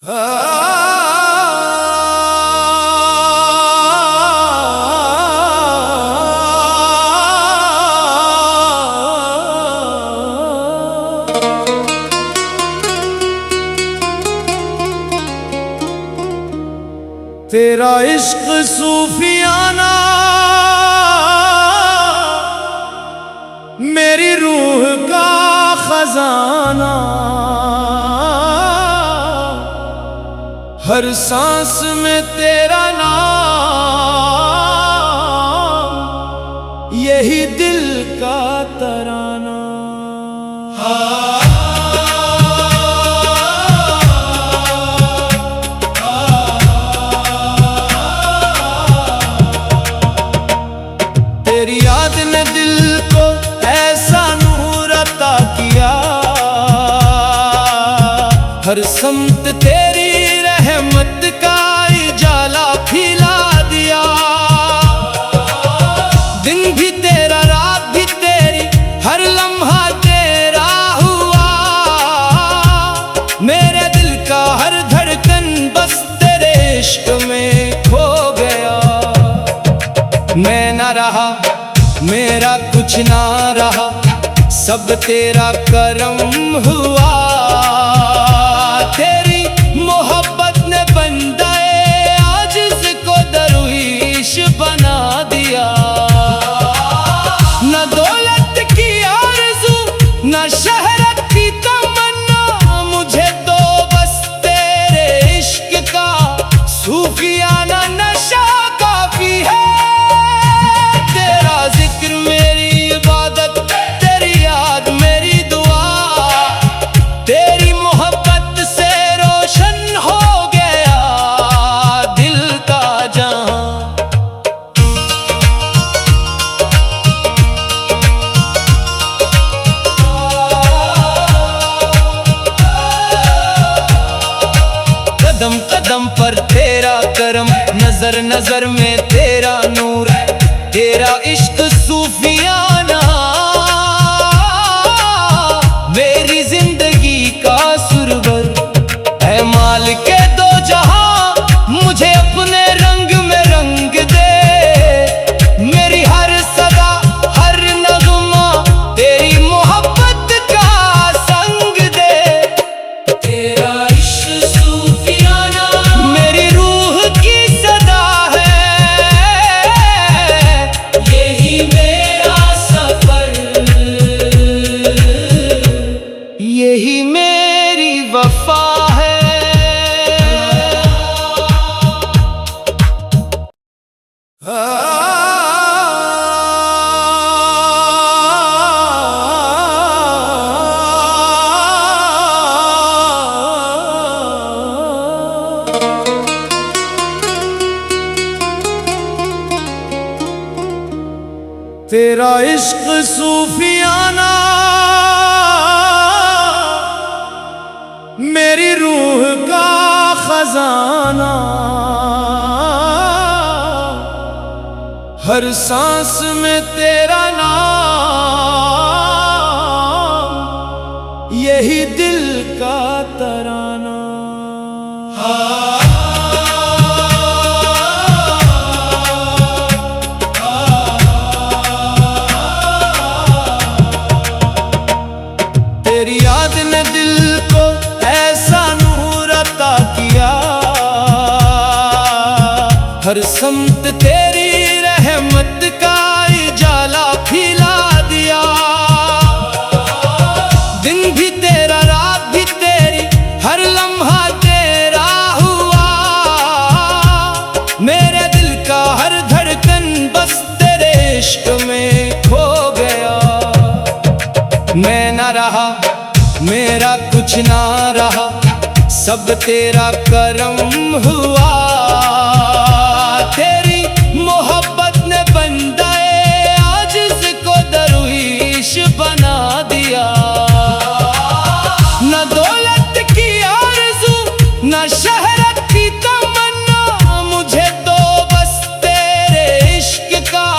तेरा इश्क सूफियाना मेरी रूह का खजाना, हर सांस में तेरा नाम, यही दिल का तराना। तेरी याद ने दिल को ऐसा नूर अता किया, हर समत तेरी रहमत का उजाला खिला दिया। दिन भी तेरा रात भी तेरी, हर लम्हा तेरा हुआ। मेरे दिल का हर धड़कन बस तेरे इश्क में खो गया। मैं ना रहा मेरा कुछ ना रहा, सब तेरा करम हुआ। तेरी मोहब्बत ने बंदाए आजिज़ को दरवेश बना दिया। न दौलत की आरज़ू न शहरत की तमन्ना, मुझे तो बस तेरे इश्क का सूफियाना नशा काफी है। मेरी इबादत तेरी याद मेरी दुआ, तेरी मोहब्बत से रोशन हो गया दिल का जहां। कदम कदम पर तेरा करम, नजर नजर में तेरा नूर, तेरा इश्क सूफियाना मेरी जिंदगी का सुरवर है। माल के दो जहां मुझे अपने रंग में रंग दे, मेरी हर सदा हर नगमा तेरी मोहब्बत का संग दे। तेरा इश्क सूफियाना मेरी रूह की सदा है, यही मेरी वफा है। तेरा इश्क सूफियाना मेरी रूह का खजाना, हर सांस में तेरा नाम, यही दिल का तराना। तेरी याद ने दिल को ऐसा नूर अता किया, हर समत तेरी रहमत का उजाला खिला दिया। दिन भी तेरा रात भी तेरी, हर लम्हा तेरा हुआ। मेरे दिल का हर धड़कन बस तेरे इश्क में खो गया। मैं ना रहा मेरा कुछ ना रहा, सब तेरा करम हुआ। तेरी मोहब्बत ने बंदाए आजिज़ को दरवेश बना दिया। न दौलत की आरज़ू न शहरत की तमन्ना, मुझे तो बस तेरे इश्क का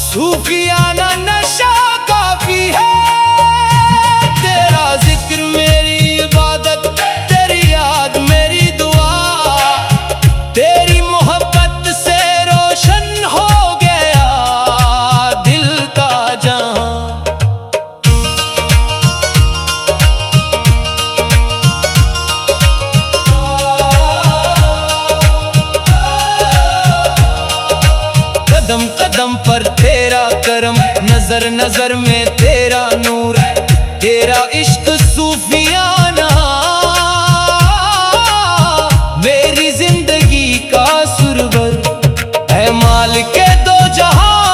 सूफियाना नशा काफी है। मेरी इबादत तेरी याद मेरी दुआ, नजर नजर में तेरा नूर है, तेरा इश्क सूफियाना मेरी जिंदगी का सुरवर है। माल के दो जहां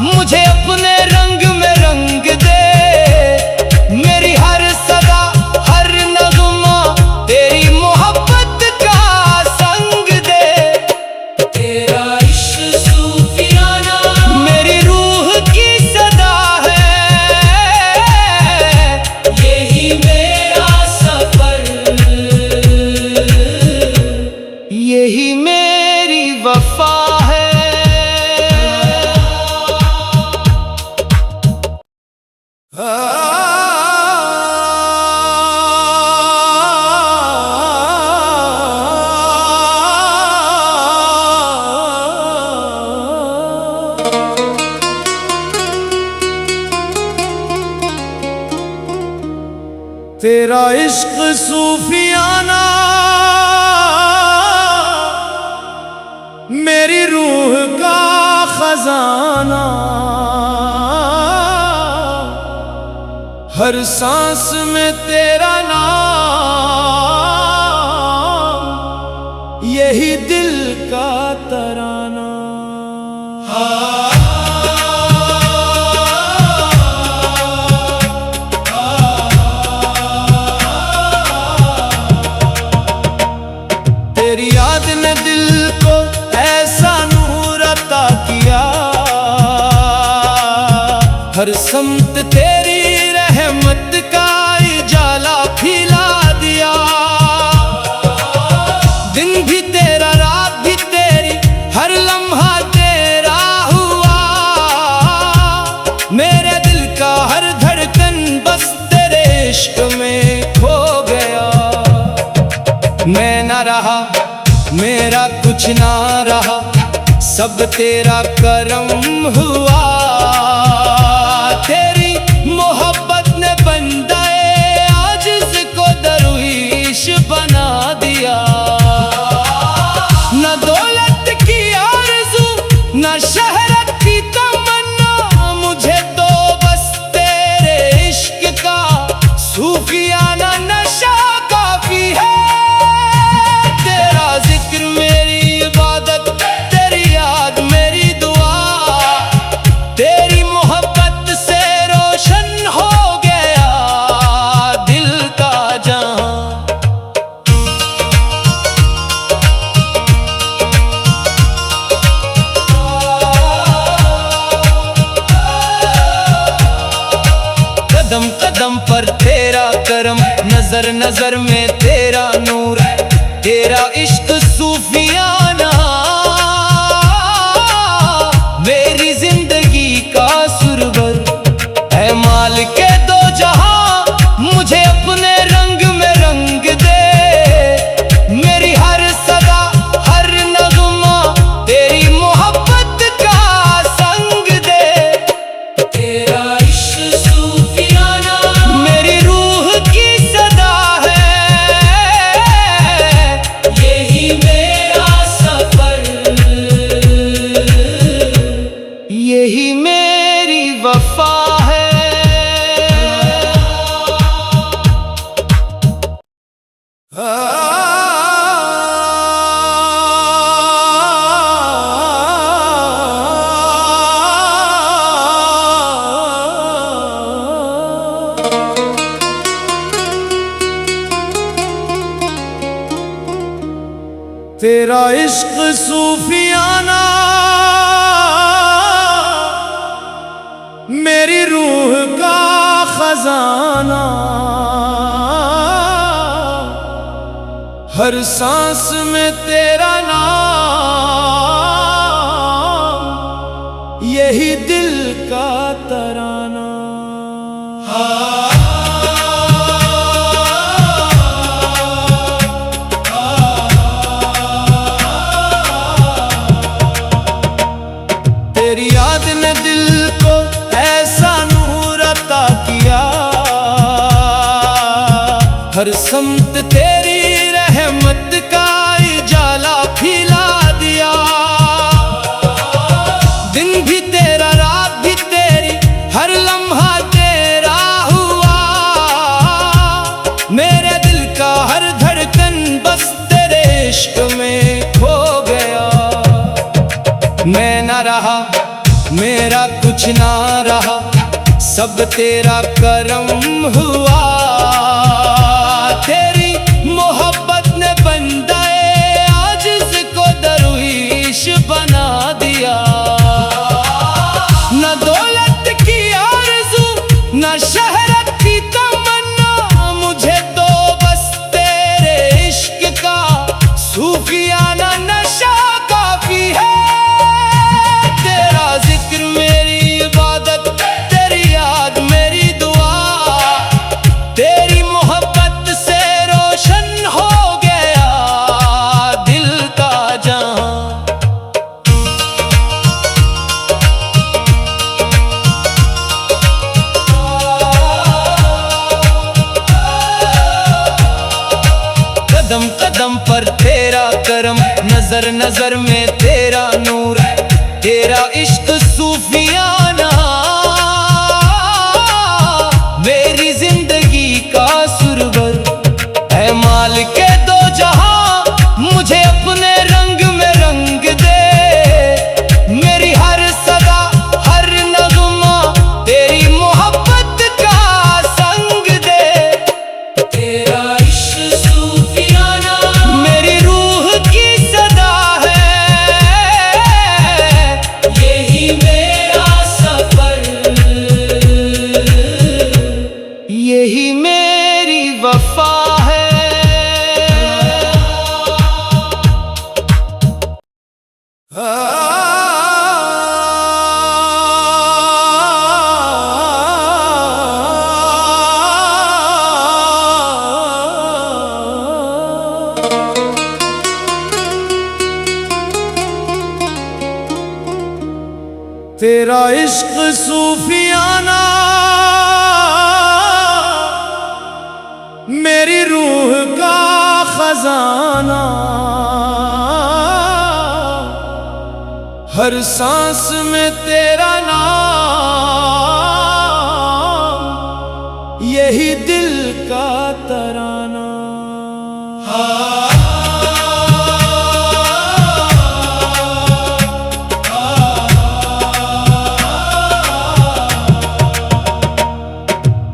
मुझे अपने रंग में रंग दे, मेरी हर सदा हर नगमा तेरी मोहब्बत का संग दे। तेरा इश्क सूफियाना मेरी रूह की सदा है, यही मेरा सफर, यही मेरी वफा है। तेरा इश्क सूफियाना मेरी रूह का खजाना, हर सांस में तेरा नाम, यही दिल का तराना। तेरी याद ने दिल को ऐसा नूर अता किया, हर समत तेरी रहमत का उजाला फैला दिया। दिन भी तेरा रात भी तेरी, हर लम्हा तेरा हुआ, मेरे दिल का हर धड़कन बस तेरे इश्क में खो गया। मैं ना रहा मेरा कुछ ना रहा, सब तेरा करम हुआ, तेरी मोहब्बत ने बंदाए आजिज़ को दरवेश बना दिया। न दौलत की आरज़ू न शहरत की तमन्ना, मुझे तो बस तेरे इश्क का सूफियाना नशा काफी है। मेरी इबादत तेरी याद मेरी दुआ, तेरी मोहब्बत से रोशन हो गया दिल का जहां। कदम कदम पर तेरा करम, नजर नजर में तेरा नूर है, तेरा इश्क सूफियाना मेरी जिंदगी का सुरवर है। माल के दो जहां मुझे अपने रंग में रंग दे, मेरी हर सदा हर नगमा तेरी मोहब्बत का संग दे। तेरा इश्क सूफियाना मेरी रूह की सदा है, मेरा सफर, यही मेरी वफा है। तेरा इश्क सूफियाना मेरी रूह का खजाना, हर सांस में तेरा नाम, यही दिल का तराना। तेरी याद ने दिल को ऐसा नूर अता किया, हर समत तेरी रहमत का उजाला फैला दिया। दिन भी तेरा रात भी तेरी, हर रहा मेरा कुछ ना रहा, सब तेरा करम हुआ। तेरी मोहब्बत ने बंदाए आजिज़ को दरवेश बना दिया। न दौलत की आरज़ू न शहरत की तमन्ना, मुझे तो बस तेरे इश्क का सूफियाना नशा काफी है। तेरा जिक्र मेरी इबादत, तेरी याद मेरी दुआ, तेरी मोहब्बत से रोशन हो गया दिल का जहां। कदम कदम पर तेरा करम, नजर नजर में तेरा नूर, तेरा इश्क सूफियाना मेरी जिंदगी का सुरवर। है माल के दो जहां, मुझे अपने रंग में रंग दे। मेरी हर सदा हर नगमा तेरी मोहब्बत का संग दे। तेरा इश्क सूफियाना मेरी रूह की सदा है, यही मेरा सफर, यही मेरी वफा है। तेरा इश्क सूफियाना मेरी रूह का खजाना, हर सांस में तेरा नाम, यही दिल का तराना।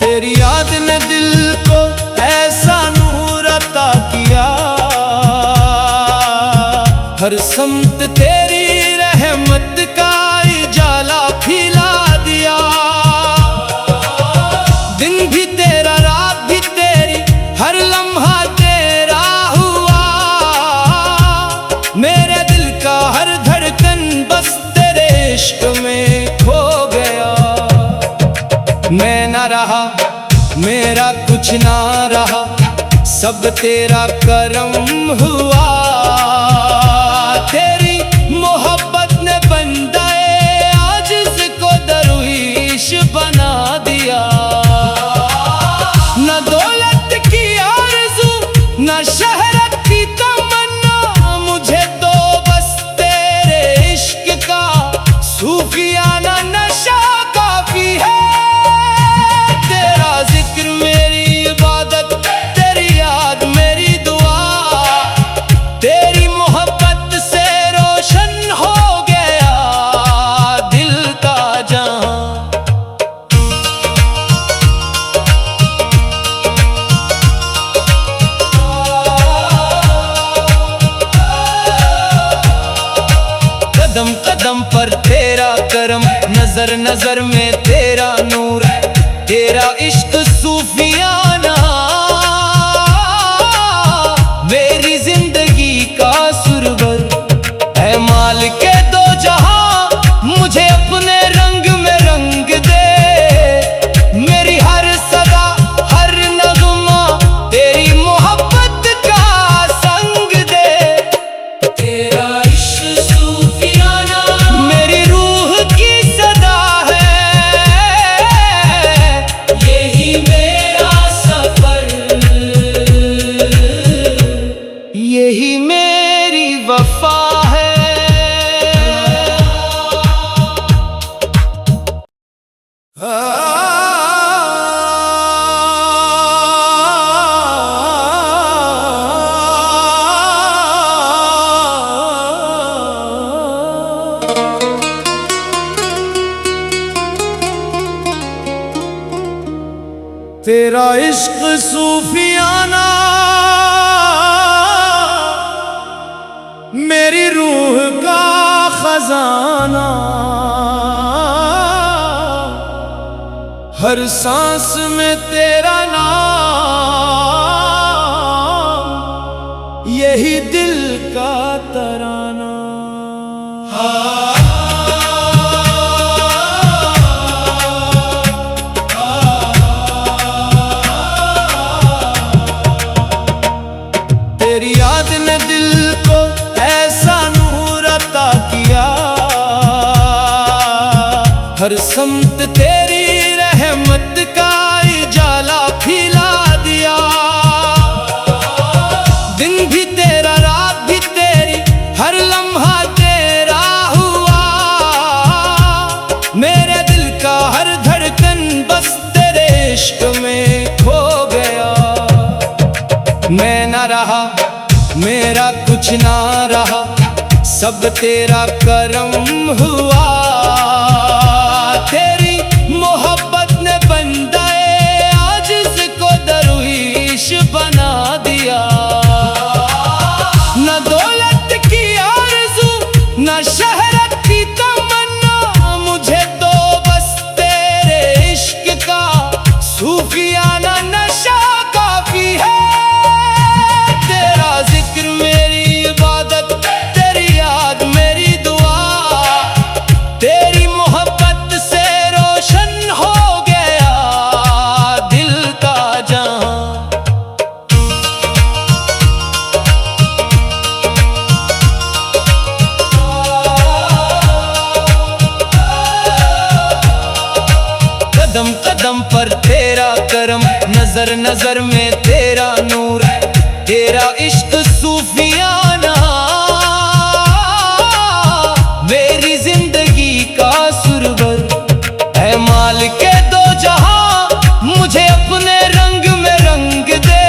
तेरी याद ने दिल को ऐसा नूर अता किया, हर समत तेरी रहमत का उजाला फैला दिया। दिन भी तेरा रात भी तेरी, हर लम्हा तेरा हुआ। मेरे दिल का हर धड़कन बस तेरे इश्क में खो गया। मैं ना रहा मेरा कुछ ना रहा, सब तेरा करम हुआ। तेरी मोहब्बत ने बंदाए आजिज़ को दरवेश बना दिया। न दौलत की आरज़ू न शहरत की तमन्ना, मुझे तो बस तेरे इश्क का सूफियाना नशा काफी है। तेरा जिक्र मेरी इबादत, तेरी याद मेरी दुआ, तेरी मोहब्बत से रोशन हो गया दिल का जहां। कदम कदम पर तेरा करम, नजर नजर में तेरा नूर, तेरा इश्क सूफियाना मेरी जिंदगी का सुरवर। है माल के दो जहां, मुझे अपने रंग में रंग दे। मेरी हर सदा हर नगमा तेरी मोहब्बत का संग दे। तेरा इश्क सूफियाना मेरी रूह की सदा है, ये तेरा इश्क सूफियाना मेरी रूह का खजाना, हर सांस में तेरा नाम, यही दिल का तराना। तेरी याद ने दिल को ऐसा नूर अता किया, हर समत तेरी रहमत का उजाला फैला दिया। दिन भी तेरा रात भी तेरी, हर लम्हा तेरा हुआ। मेरे दिल का हर धड़कन बस तेरे इश्क में खो गया। मैं ना रहा, मेरा कुछ ना रहा, सब तेरा करम हुआ। तेरी मोहब्बत ने बंदाए आजिज़ को दरवेश बना दिया। न दौलत की आरज़ू न शहरत की तमन्ना, मुझे तो बस तेरे इश्क का सूफियाना नशा काफी है। तेरा जिक्र मेरी इबादत, तेरी याद मेरी दुआ, तेरी मोहब्बत से रोशन हो गया दिल का जहां। कदम कदम पर तेरा करम, नजर नजर में तेरा नूर, तेरा इश्क सूफियाना मेरी जिंदगी का सुरवर। ऐ मालिक दो जहां, मुझे अपने रंग में रंग दे।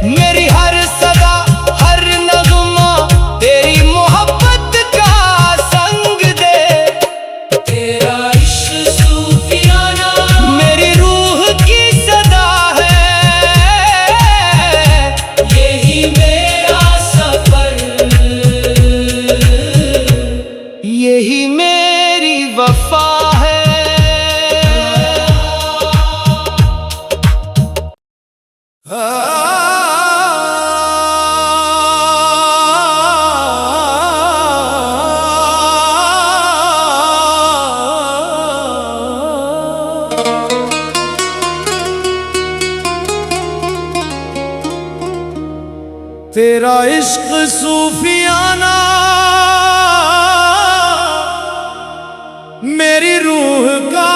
मेरी हर सदा हर नगमा तेरी मोहब्बत का संग दे। तेरा इश्क सूफियाना मेरी रूह की सदा है, यही मेरा सफर, यही मेरी वफा है। तेरा इश्क सूफियाना मेरी रूह का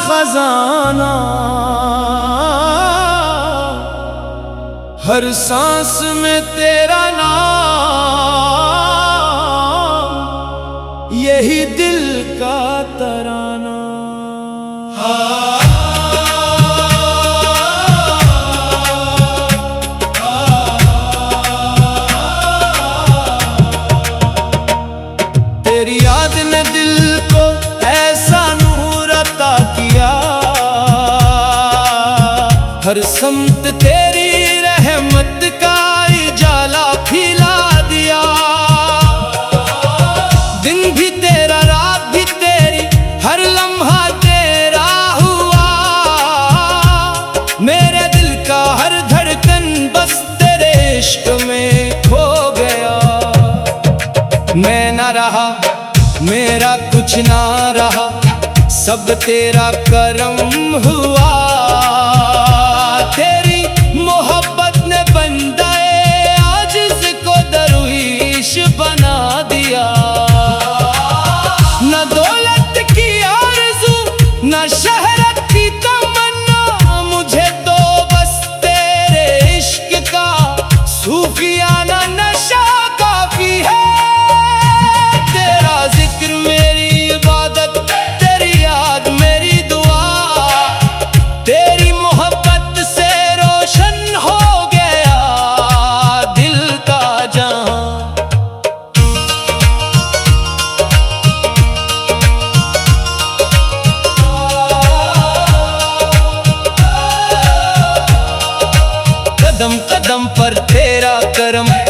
खजाना, हर सांस में तेरा नाम, यही दिल का तराना। तेरी याद ने दिल को ऐसा नूर अता किया, हर समत तेरी रहमत का उजाला फैला दिया। दिन भी तेरा रात भी तेरी, हर लम्हा तेरा हुआ। मेरे दिल का हर धड़कन बस तेरे इश्क में खो गया। मैं ना रहा, मेरा कुछ ना रहा, सब तेरा करम हुआ। तेरी मोहब्बत ने बंदाए आजिज़ को दरवेश बना दिया। न दौलत की आरज़ू न शहरत की तमन्ना, मुझे तो बस तेरे इश्क का सूफियाना नशा काफी है। तेरा जिक्र मेरी इबादत, तेरी याद मेरी दुआ, तेरी मोहब्बत से रोशन हो गया दिल का जहां।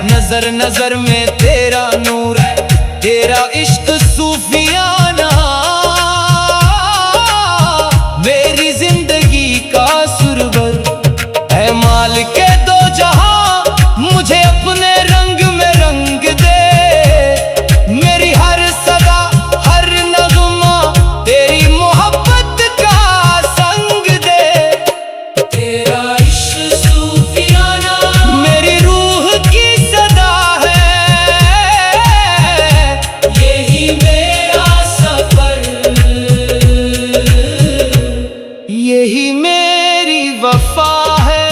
नजर नजर में तेरा नूर, तेरा इश्क सूफियाना मेरी जिंदगी का सुरवर है। माल के दो जहां मुझे अपने रंग में रंग दे, मेरी हर सदा हर नगमा तेरी मोहब्बत का संग दे। तेरा इश्क सूफियाना मेरी रूह की सदा है, यही मेरा सफर, यही मेरी वफा है।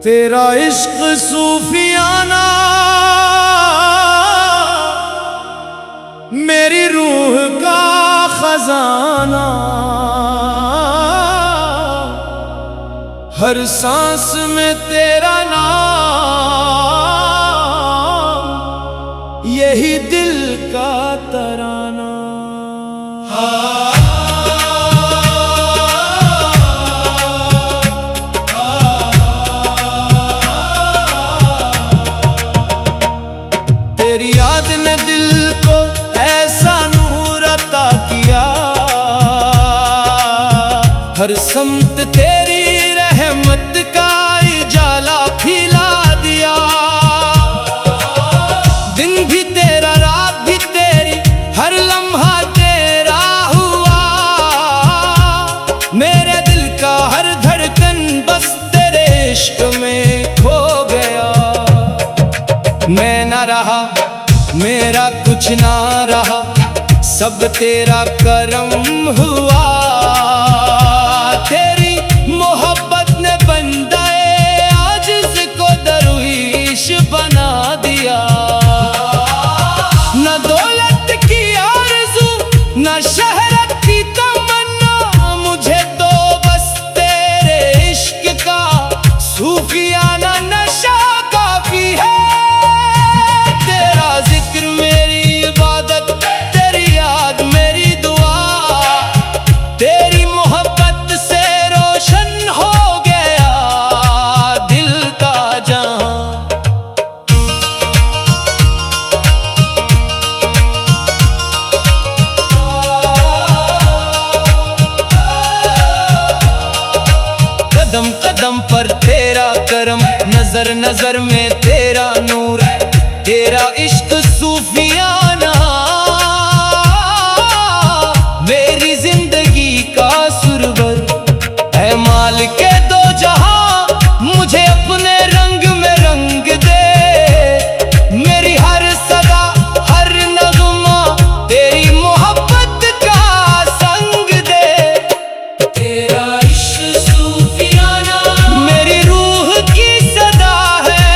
तेरा इश्क सूफियाना मेरी रूह का खजाना, हर सांस में तेरा नाम, यही दिल का तराना। तेरी याद ने दिल को ऐसा नूर अता किया, हर समत तेरी रहमत का उजाला फैला दिया। दिन भी तेरा रात भी तेरी, हर लम्हा तेरा हुआ, मेरे दिल का हर धड़कन बस तेरे इश्क में खो गया। मैं ना रहा मेरा कुछ ना रहा, सब तेरा करम हुआ। तेरी मोहब्बत ने बंदाए आजिज़ को दरवेश बना दिया। न दौलत की आरज़ू न शहरत की तमन्ना, मुझे तो बस तेरे इश्क का सूफियाना नशा काफी है। मेरी इबादत तेरी याद मेरी दुआ, तेरी मोहब्बत से रोशन हो गया दिल का जहां। कदम कदम पर तेरा करम, नजर नजर में तेरा नूर, तेरा इश्क सूफियाना मेरी जिंदगी का सुरवर है। माल के दो जहां मुझे अपने रंग में रंग दे, मेरी हर सदा हर नगमा तेरी मोहब्बत का संग दे। तेरा इश्क सूफियाना मेरी रूह की सदा है,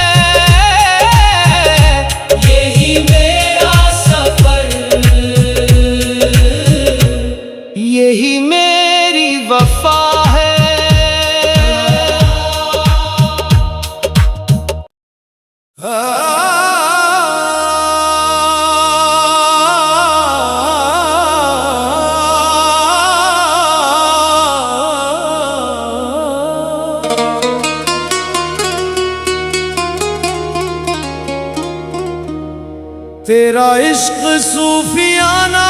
मेरा सफर, यही मेरी वफा है। तेरा इश्क सूफियाना